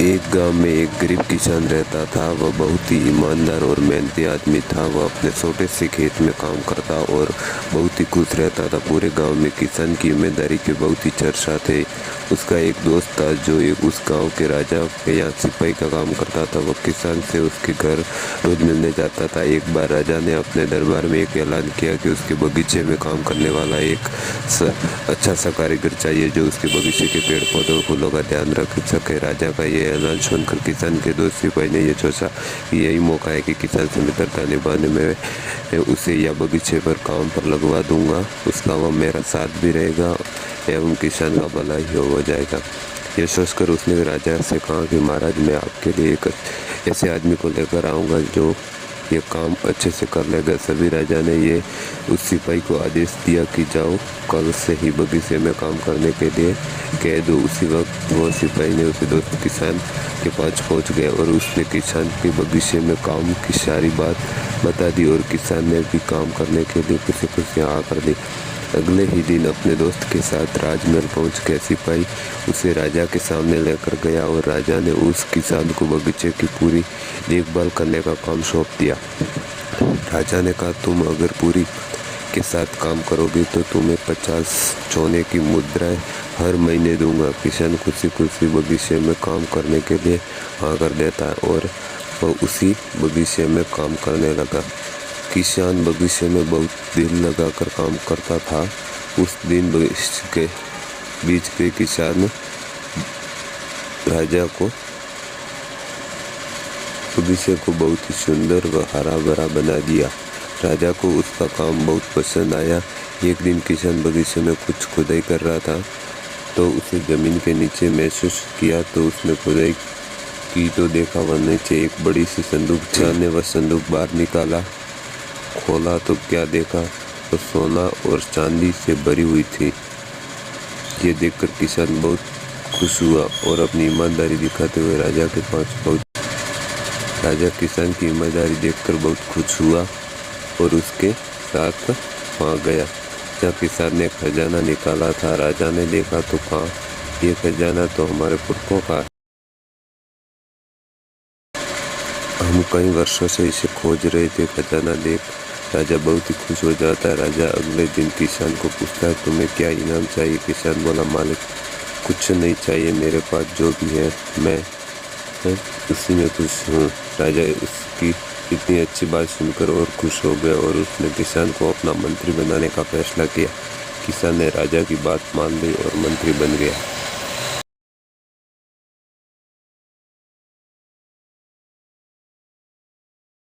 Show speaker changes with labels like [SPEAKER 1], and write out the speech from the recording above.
[SPEAKER 1] एक गांव में एक गरीब किसान रहता था। वह बहुत ही ईमानदार और मेहनती आदमी था। वह अपने छोटे से खेत में काम करता और बहुत ही खुश रहता था। पूरे गांव में किसान की ईमानदारी के बहुत ही चर्चा थे। उसका एक दोस्त था जो उस गांव के राजा के यहाँ सिपाही का काम करता था। वह किसान से उसके घर रोज मिलने जाता था। एक बार राजा ने अपने दरबार में एक ऐलान किया कि उसके बगीचे में काम करने वाला एक अच्छा सा कारीगर चाहिए जो उसके बगीचे के पेड़ पौधों फूलों का ध्यान रख सके। राजा का ये ऐलान सुनकर किसान के दोस्त सिपाही ने यह सोचा कि यही मौका है कि किसान से मित्रता निभाने में उसे या बगीचे पर काम पर लगवा दूंगा। उसका वह मेरा साथ भी रहेगा एवं किसान का भला ही हो जाएगा। यह सोचकर उसने राजा से कहा कि महाराज, मैं आपके लिए एक ऐसे आदमी को लेकर आऊँगा जो ये काम अच्छे से कर लेगा। सभी राजा ने ये उस सिपाही को आदेश दिया कि जाओ, कल से ही बगीचे में काम करने के लिए कह दो। उसी वक्त वो सिपाही ने उसे दोस्त किसान के पास पहुंच गया और उसने किसान के बगीचे में काम की सारी बात बता दी और किसान ने भी काम करने के लिए खुशी खुशी हाँ कर दी। अगले ही दिन अपने दोस्त के साथ राजमहल पहुंच गया। सिपाही उसे राजा के सामने लेकर गया और राजा ने उस किसान को बगीचे की पूरी देखभाल करने का काम सौंप दिया। राजा ने कहा, तुम अगर पूरी के साथ काम करोगे तो तुम्हें 50 सोने की मुद्राएं हर महीने दूंगा। किसान खुशी खुशी बगीचे में काम करने के लिए हाँ कर देता है और वह उसी बगीचे में काम करने लगा। किसान बगीचे में बहुत दिल लगाकर काम करता था। उस दिन बगीचे के बीच के किसान राजा को बगीचे को बहुत ही सुंदर व हरा भरा बना दिया। राजा को उसका काम बहुत पसंद आया। एक दिन किसान बगीचे में कुछ खुदाई कर रहा था तो उसे जमीन के नीचे महसूस किया तो उसने खुदाई की तो देखा वह नीचे एक बड़ी सी संदूक थी। ने वह संदूक बाहर निकाला, खोला तो क्या देखा, तो सोना और चांदी से भरी हुई थी। ये देखकर किसान बहुत खुश हुआ और अपनी ईमानदारी दिखाते हुए राजा के पास पहुंचा। राजा किसान की ईमानदारी देखकर बहुत खुश हुआ और उसके साथ वहाँ गया। जब किसान ने खजाना निकाला था, राजा ने देखा तो कहा, ये खजाना तो हमारे पुरखों का है। हम कई वर्षों से इसे खोज रहे थे। खजाना देख राजा बहुत ही खुश हो जाता है। राजा अगले दिन किसान को पूछता है, तुम्हें क्या इनाम चाहिए? किसान बोला, मालिक, कुछ नहीं चाहिए, मेरे पास जो भी है मैं उसी में खुश हूँ। राजा उसकी इतनी अच्छी बात सुनकर और खुश हो गया और उसने किसान को अपना मंत्री बनाने का फैसला किया। किसान ने राजा की बात मान ली और मंत्री बन गया।